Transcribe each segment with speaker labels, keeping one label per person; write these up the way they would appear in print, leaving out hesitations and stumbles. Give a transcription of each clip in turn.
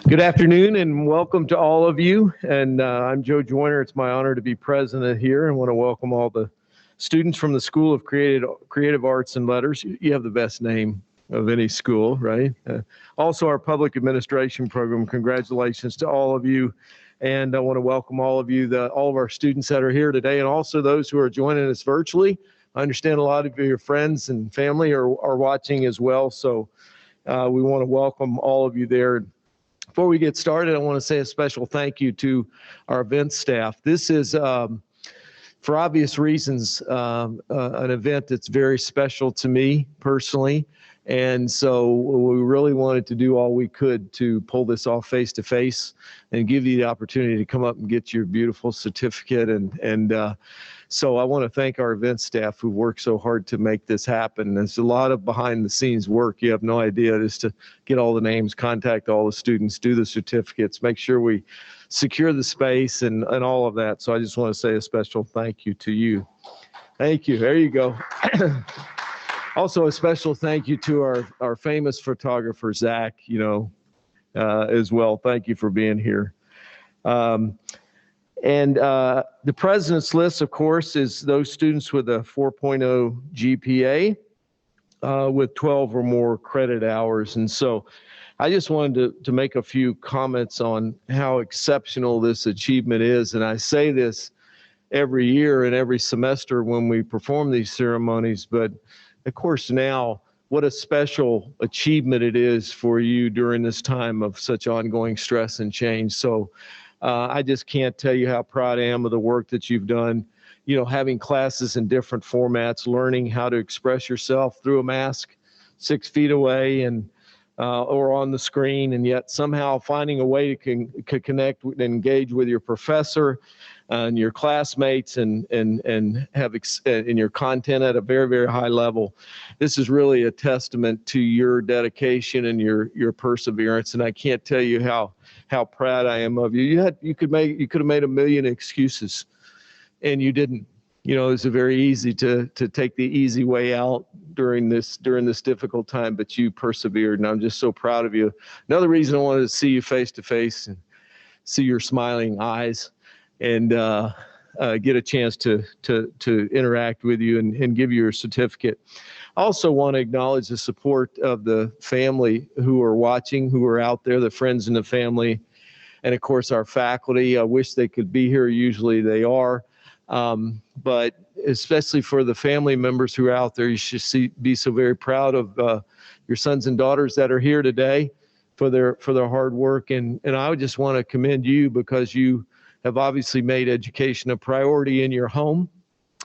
Speaker 1: Good afternoon and welcome to all of you. And I'm Joe Joyner. It's my honor to be president here and want to welcome all the students from the School of Creative Arts and Letters. You have the best name of any school, right? Also our public administration program. Congratulations to all of you. And I want to welcome all of you, all of our students that are here today, and also those who are joining us virtually. I understand a lot of your friends and family are watching as well. So we want to welcome all of you there. Before we get started, I want to say a special thank you to our events staff. This is, for obvious reasons, an event that's very special to me personally. And so we really wanted to do all we could to pull this off face to face and give you the opportunity to come up and get your beautiful certificate. So I want to thank our event staff who worked so hard to make this happen. There's a lot of behind the scenes work. You have no idea, just to get all the names, contact all the students, do the certificates, make sure we secure the space and all of that. So I just want to say a special thank you to you. Thank you. There you go. Also, a special thank you to our famous photographer, Zach, as well. Thank you for being here. The president's list, of course, is those students with a 4.0 GPA with 12 or more credit hours. And so I just wanted to make a few comments on how exceptional this achievement is. And I say this every year and every semester when we perform these ceremonies, but of course now, what a special achievement it is for you during this time of such ongoing stress and change. So I just can't tell you how proud I am of the work that you've done, having classes in different formats, learning how to express yourself through a mask 6 feet away and or on the screen, and yet somehow finding a way to connect and engage with your professor and your classmates and have in your content at a very, very high level. This is really a testament to your dedication and your perseverance. And I can't tell you how proud I am of you. You could have made a million excuses, and you didn't. It's very easy to take the easy way out during this difficult time, but you persevered, and I'm just so proud of you. Another reason I wanted to see you face to face and see your smiling eyes and get a chance to interact with you and give you your certificate. I also want to acknowledge the support of the family who are watching, who are out there, the friends in the family, and of course our faculty. I wish they could be here. Usually they are. But especially for the family members who are out there, you should be so very proud of your sons and daughters that are here today for their hard work. And I would just want to commend you because you have obviously made education a priority in your home.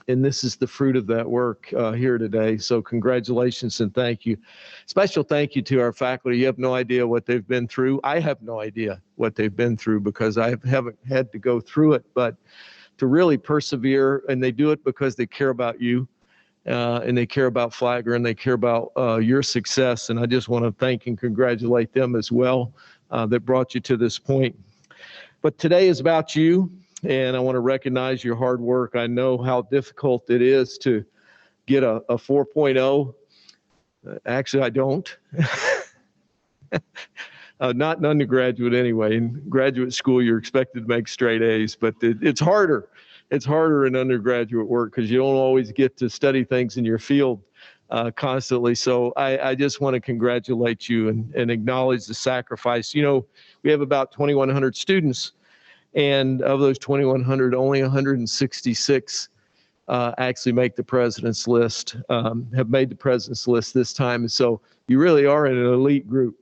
Speaker 1: And this is the fruit of that work here today. So congratulations and thank you. Special thank you to our faculty. You have no idea what they've been through. I have no idea what they've been through because I haven't had to go through it, but to really persevere, and they do it because they care about you, and they care about Flagler, and they care about your success. And I just want to thank and congratulate them as well that brought you to this point. But today is about you, and I want to recognize your hard work. I know how difficult it is to get a 4.0. Actually, I don't. Not an undergraduate anyway. In graduate school, you're expected to make straight A's, but it's harder. It's harder in undergraduate work because you don't always get to study things in your field constantly. So I just want to congratulate you and acknowledge the sacrifice. We have about 2,100 students, and of those 2,100, only 166 actually make the president's list, have made the president's list this time. And so you really are in an elite group.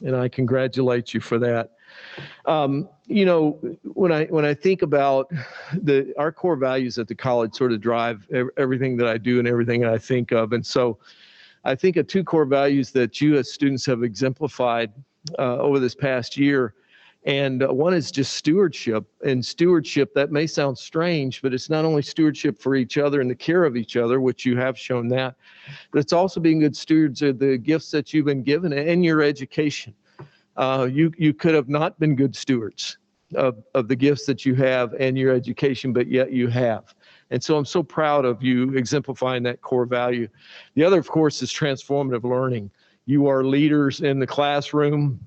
Speaker 1: And I congratulate you for that. When I think about our core values at the college sort of drive everything that I do and everything that I think of. And so I think of two core values that you as students have exemplified over this past year. And one is just stewardship. And stewardship, that may sound strange, but it's not only stewardship for each other and the care of each other, which you have shown that, but it's also being good stewards of the gifts that you've been given and your education. You could have not been good stewards of the gifts that you have and your education, but yet you have. And so I'm so proud of you exemplifying that core value. The other, of course, is transformative learning. You are leaders in the classroom.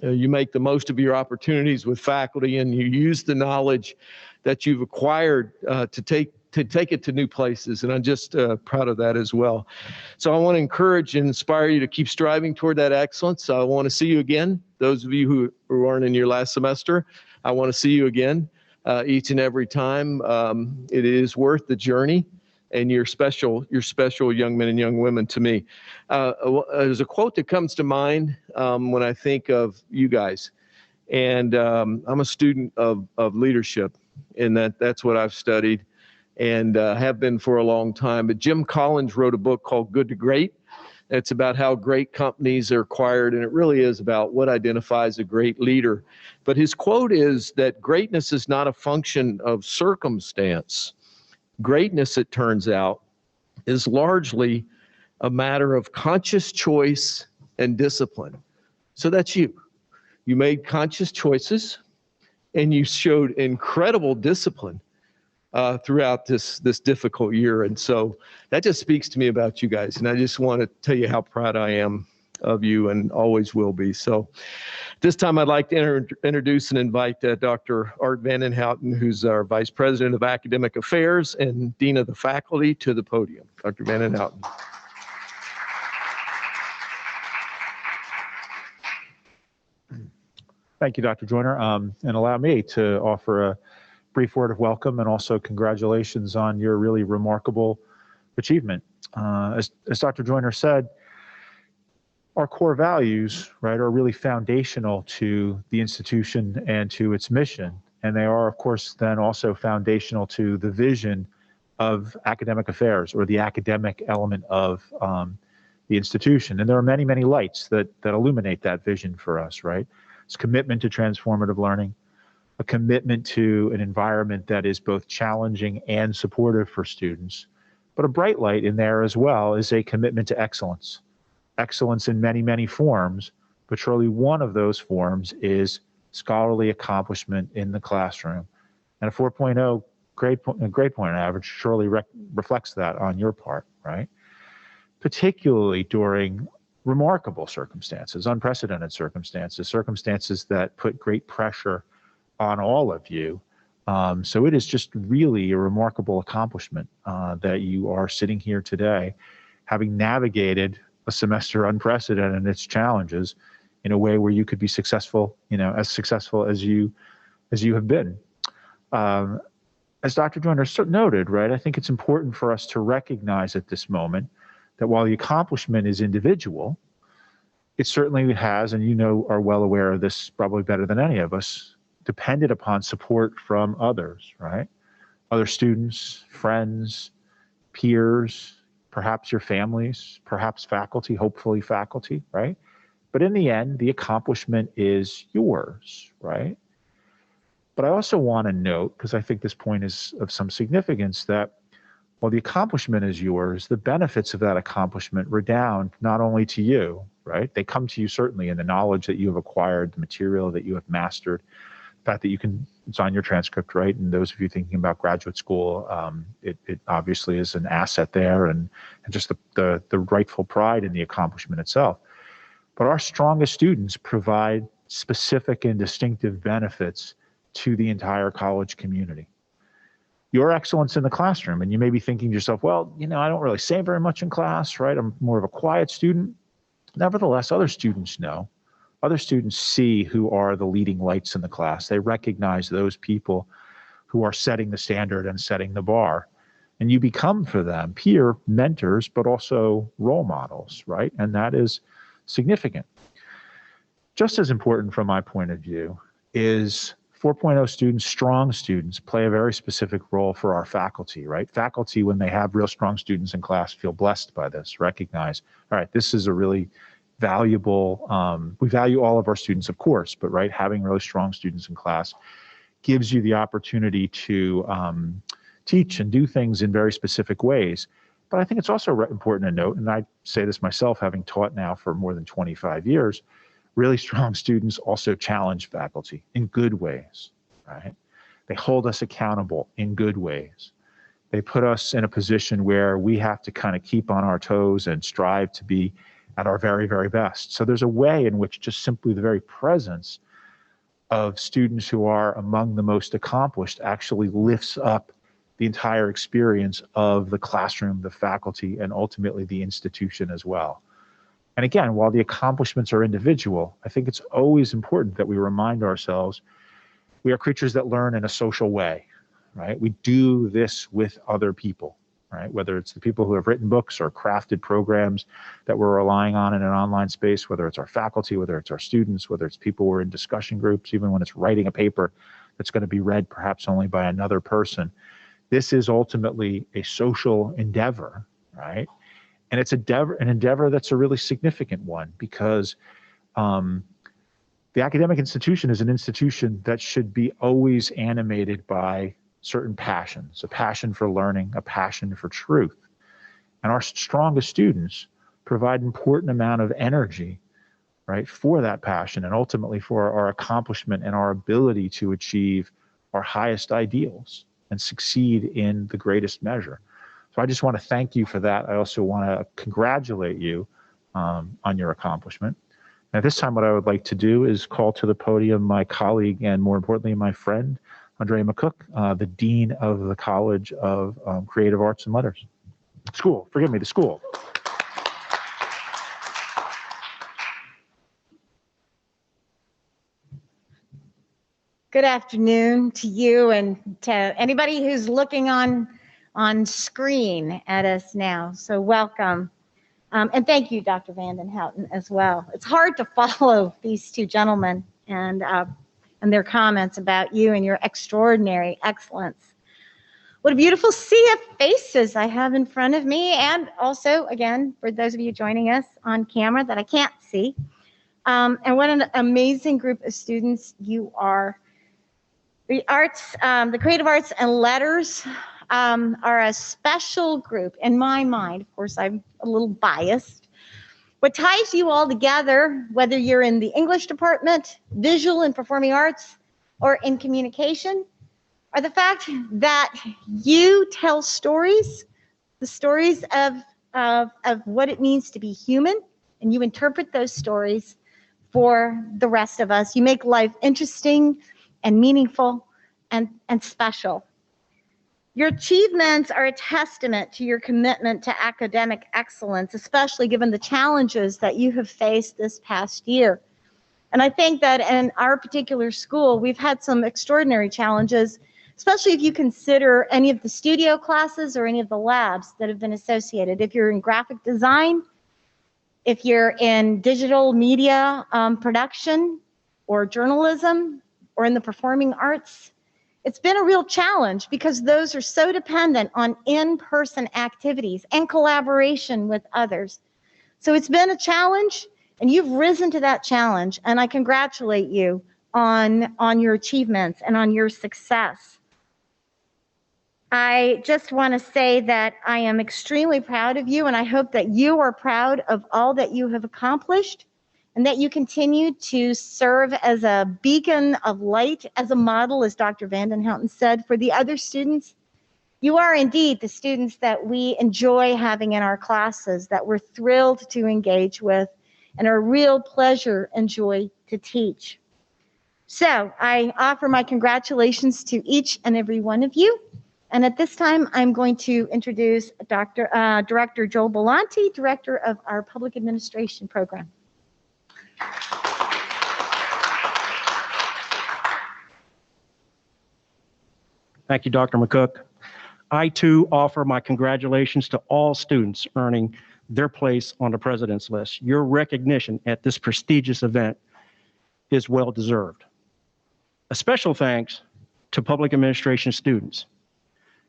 Speaker 1: You make the most of your opportunities with faculty, and you use the knowledge that you've acquired to take it to new places. And I'm just proud of that as well. So I want to encourage and inspire you to keep striving toward that excellence. I want to see you again. Those of you who aren't in your last semester, I want to see you again each and every time. It is worth the journey. And you're special young men and young women to me. There's a quote that comes to mind when I think of you guys. And I'm a student of leadership, and that's what I've studied and have been for a long time. But Jim Collins wrote a book called Good to Great. It's about how great companies are acquired, and it really is about what identifies a great leader. But his quote is that greatness is not a function of circumstance. Greatness, it turns out, is largely a matter of conscious choice and discipline. So that's you. You made conscious choices, and you showed incredible discipline throughout this difficult year. And so that just speaks to me about you guys. And I just want to tell you how proud I am of you and always will be. So this time I'd like to introduce and invite Dr. Art Vandenhouten, who's our Vice President of Academic Affairs and Dean of the Faculty, to the podium. Dr. Vandenhouten.
Speaker 2: Thank you, Dr. Joyner, and allow me to offer a brief word of welcome and also congratulations on your really remarkable achievement. As Dr. Joyner said, our core values, right, are really foundational to the institution and to its mission. And they are, of course, then also foundational to the vision of academic affairs, or the academic element of the institution. And there are many, many lights that illuminate that vision for us, right? It's commitment to transformative learning, a commitment to an environment that is both challenging and supportive for students. But a bright light in there as well is a commitment to excellence. Excellence in many, many forms, but surely one of those forms is scholarly accomplishment in the classroom. And a 4.0 grade point average surely reflects that on your part, right? Particularly during remarkable circumstances, unprecedented circumstances, circumstances that put great pressure on all of you. So it is just really a remarkable accomplishment that you are sitting here today, having navigated a semester unprecedented in its challenges in a way where you could be successful, as successful as you have been. As Dr. Joyner noted, right, I think it's important for us to recognize at this moment that while the accomplishment is individual, it certainly has, and are well aware of this probably better than any of us, depended upon support from others, right? Other students, friends, peers, perhaps your families, perhaps faculty, hopefully faculty, right? But in the end, the accomplishment is yours, right? But I also want to note, because I think this point is of some significance, that while the accomplishment is yours, the benefits of that accomplishment redound not only to you, right? They come to you certainly in the knowledge that you have acquired, the material that you have mastered, the fact that it's on your transcript, right? And those of you thinking about graduate school, it obviously is an asset there, and just the rightful pride in the accomplishment itself. But our strongest students provide specific and distinctive benefits to the entire college community. Your excellence in the classroom, and you may be thinking to yourself, well, I don't really say very much in class, right? I'm more of a quiet student. Nevertheless, other students know. Other students see who are the leading lights in the class. They recognize those people who are setting the standard and setting the bar. And you become for them peer mentors, but also role models, right? And that is significant. Just as important from my point of view is 4.0 students, strong students, play a very specific role for our faculty, right? Faculty, when they have real strong students in class, feel blessed by this, recognize, all right, this is a really valuable, we value all of our students, of course, but right, having really strong students in class gives you the opportunity to teach and do things in very specific ways. But I think it's also important to note, and I say this myself, having taught now for more than 25 years, really strong students also challenge faculty in good ways, right? They hold us accountable in good ways. They put us in a position where we have to kind of keep on our toes and strive to be at our very, very best. So there's a way in which just simply the very presence of students who are among the most accomplished actually lifts up the entire experience of the classroom, the faculty, and ultimately the institution as well. And again, while the accomplishments are individual, I think it's always important that we remind ourselves we are creatures that learn in a social way, right? We do this with other people, right? Whether it's the people who have written books or crafted programs that we're relying on in an online space, whether it's our faculty, whether it's our students, whether it's people who are in discussion groups, even when it's writing a paper that's going to be read perhaps only by another person. This is ultimately a social endeavor, right? And it's an endeavor that's a really significant one because the academic institution is an institution that should be always animated by certain passions, a passion for learning, a passion for truth. And our strongest students provide an important amount of energy, right, for that passion and ultimately for our accomplishment and our ability to achieve our highest ideals and succeed in the greatest measure. So I just want to thank you for that. I also want to congratulate you on your accomplishment. At this time, what I would like to do is call to the podium my colleague and more importantly, my friend, Andrea McCook, the Dean of the College of Creative Arts and Letters. School, forgive me, the school.
Speaker 3: Good afternoon to you and to anybody who's looking on screen at us now. So welcome. And thank you, Dr. Vanden Houten, as well. It's hard to follow these two gentlemen and their comments about you and your extraordinary excellence. What a beautiful sea of faces I have in front of me, and also, again, for those of you joining us on camera that I can't see. And what an amazing group of students you are. The Creative Arts and Letters are a special group in my mind. Of course, I'm a little biased. What ties you all together, whether you're in the English department, visual and performing arts, or in communication, are the fact that you tell stories, the stories of what it means to be human, and you interpret those stories for the rest of us. You make life interesting and meaningful and special. Your achievements are a testament to your commitment to academic excellence, especially given the challenges that you have faced this past year. And I think that in our particular school, we've had some extraordinary challenges, especially if you consider any of the studio classes or any of the labs that have been associated. If you're in graphic design, if you're in digital media production or journalism or in the performing arts, it's been a real challenge because those are so dependent on in-person activities and collaboration with others. So it's been a challenge, and you've risen to that challenge, and I congratulate you on your achievements and on your success. I just want to say that I am extremely proud of you, and I hope that you are proud of all that you have accomplished, and that you continue to serve as a beacon of light, as a model, as Dr. Vanden Houten said, for the other students. You are indeed the students that we enjoy having in our classes, that we're thrilled to engage with, and are a real pleasure and joy to teach. So I offer my congratulations to each and every one of you. And at this time, I'm going to introduce Director Joel Belanti, Director of our Public Administration Program.
Speaker 4: Thank you, Dr. McCook. I too offer my congratulations to all students earning their place on the President's List. Your recognition at this prestigious event is well deserved. A special thanks to public administration students.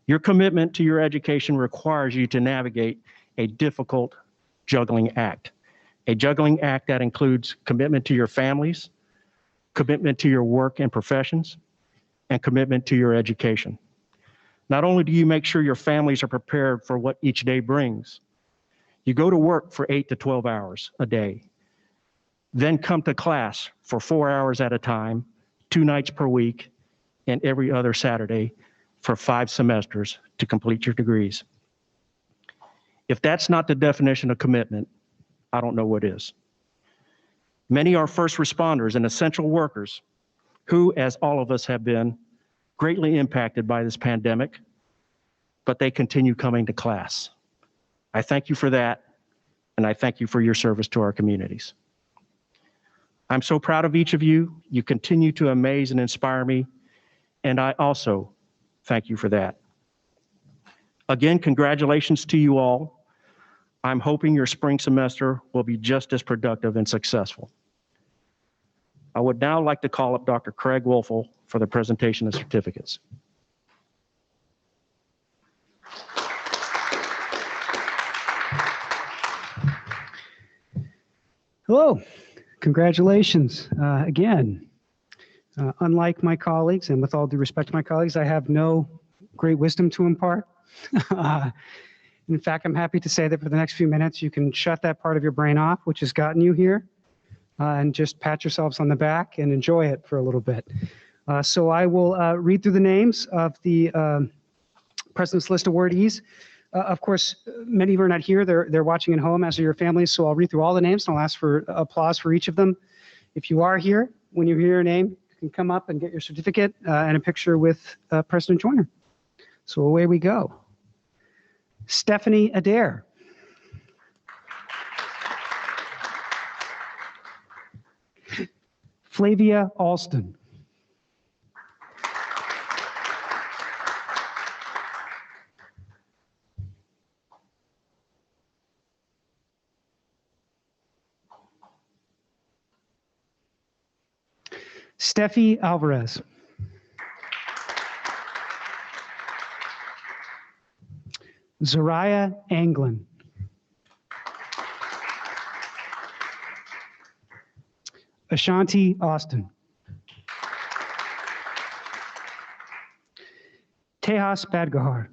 Speaker 4: Your commitment to your education requires you to navigate a difficult juggling act. A juggling act that includes commitment to your families, commitment to your work and professions, and commitment to your education. Not only do you make sure your families are prepared for what each day brings, you go to work for 8 to 12 hours a day, then come to class for 4 hours at a time, 2 nights per week, and every other Saturday for 5 semesters to complete your degrees. If that's not the definition of commitment, I don't know what is. Many are first responders and essential workers who, as all of us have been, greatly impacted by this pandemic, but they continue coming to class. I thank you for that, and I thank you for your service to our communities. I'm so proud of each of you. You continue to amaze and inspire me, and I also thank you for that. Again, congratulations to you all. I'm hoping your spring semester will be just as productive and successful. I would now like to call up Dr. Craig Wolfel for the presentation of certificates.
Speaker 5: Hello, congratulations again. Unlike my colleagues, and with all due respect to my colleagues, I have no great wisdom to impart. In fact, I'm happy to say that for the next few minutes, you can shut that part of your brain off, which has gotten you here, and just pat yourselves on the back and enjoy it for a little bit. So I will read through the names of the President's List awardees. Of course, many of you are not here. They're watching at home, as are your families, so I'll read through all the names, and I'll ask for applause for each of them. If you are here, when you hear your name, you can come up and get your certificate and a picture with President Joyner. So away we go. Stephanie Adair. Flavia Alston. Steffi Alvarez. Zariah Anglin. Ashanti Austin. Tejas Badgahar.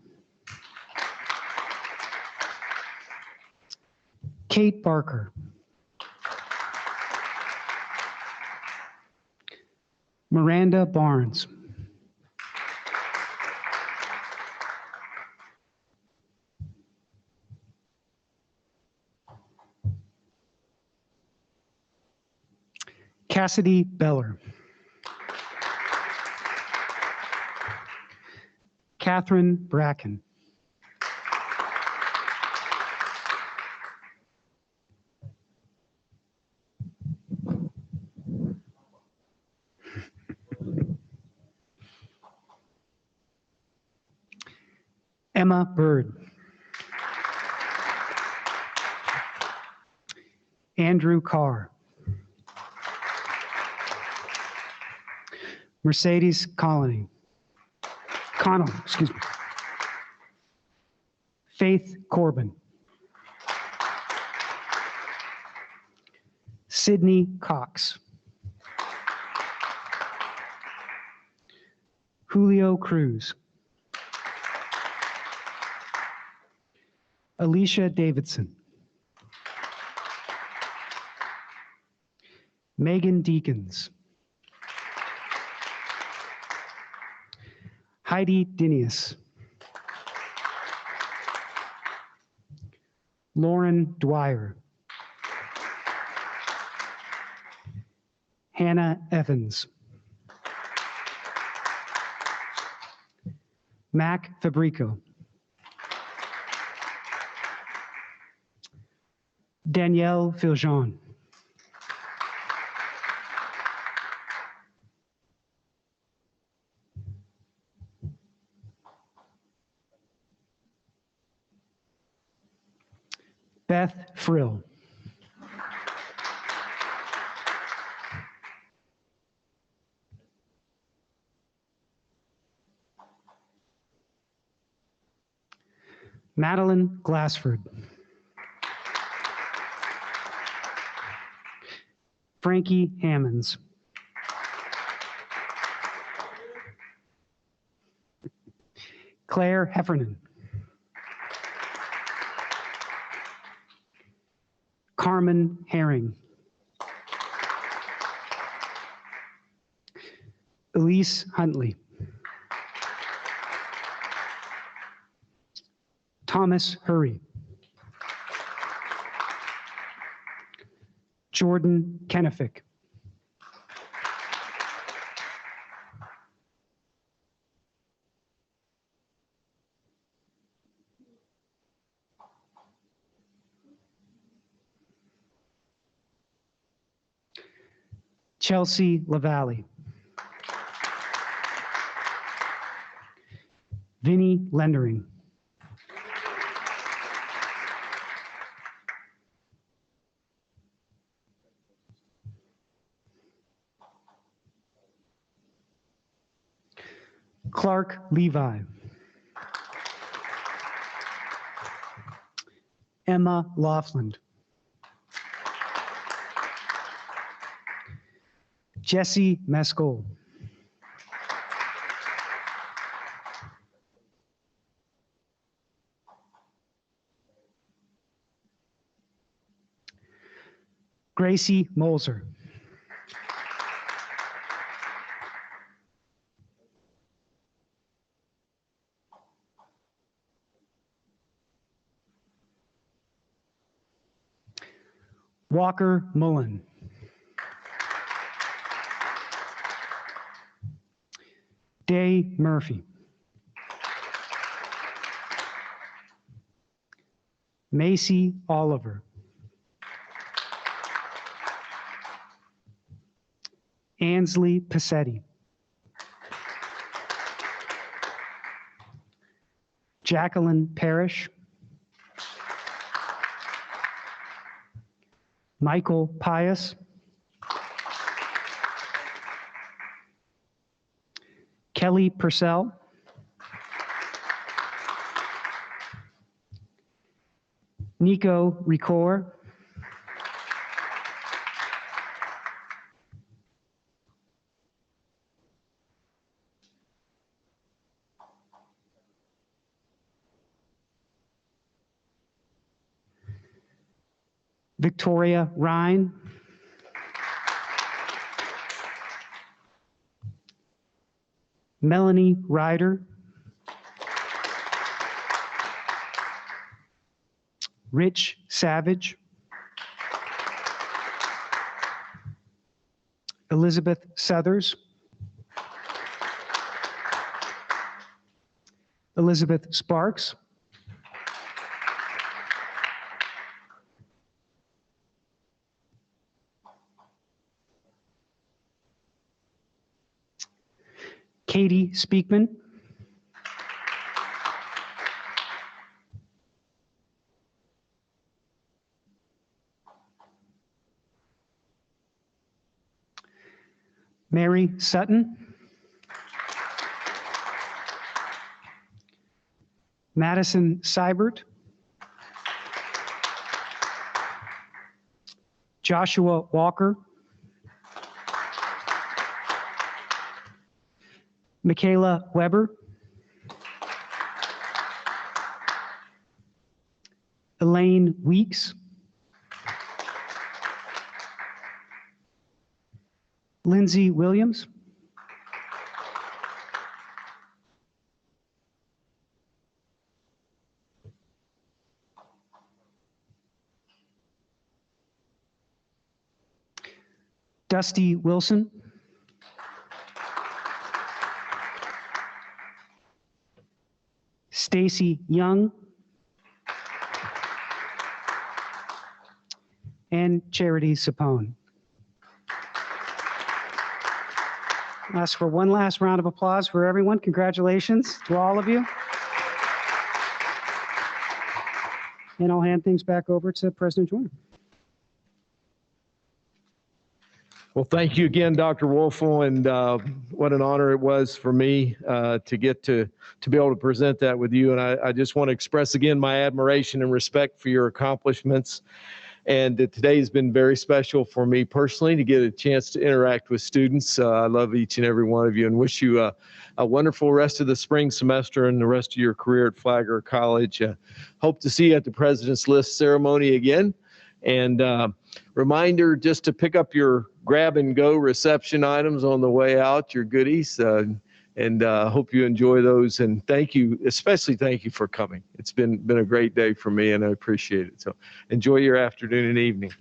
Speaker 5: Kate Barker. Miranda Barnes. Cassidy Beller. Catherine Bracken. Emma Bird. Andrew Carr. Mercedes Connolly. Excuse me. Faith Corbin. Sydney Cox. Julio Cruz. Alicia Davidson. Megan Deakins. Heidi Dinius. Lauren Dwyer. Hannah Evans. Mac Fabrico. Danielle Filjon. Beth Frill. Madeline Glassford. Frankie Hammonds. Claire Heffernan. Carmen Herring. Elise Huntley. Thomas Hurry. Jordan Kenefick. Chelsea LaValle. Vinnie Lendering. Clark Levi. Emma Laughlin. Jesse Mescal. Gracie Moser. Walker Mullen. Day Murphy. Macy Oliver. Ansley Passetti. Jacqueline Parrish. Michael Pius. Kelly Purcell. Nico Ricor. Victoria Ryan. Melanie Ryder. Rich Savage. Elizabeth Southers. Elizabeth Sparks. Katie Speakman. Mary Sutton. Madison Seibert. Joshua Walker. Michaela Weber. Elaine Weeks. Lindsay Williams. Dusty Wilson. Stacy Young. And Charity Sapone. Ask for one last round of applause for everyone. Congratulations to all of you. And I'll hand things back over to President Joyner.
Speaker 1: Well, thank you again, Dr. Wolfel, and what an honor it was for me to get to be able to present that with you. And I just want to express again my admiration and respect for your accomplishments. And today has been very special for me personally to get a chance to interact with students. I love each and every one of you and wish you a wonderful rest of the spring semester and the rest of your career at Flagler College. Hope to see you at the President's List ceremony again. And reminder just to pick up your grab and go reception items on the way out, your goodies. And hope you enjoy those. And thank you, especially thank you for coming. It's been a great day for me, and I appreciate it. So enjoy your afternoon and evening.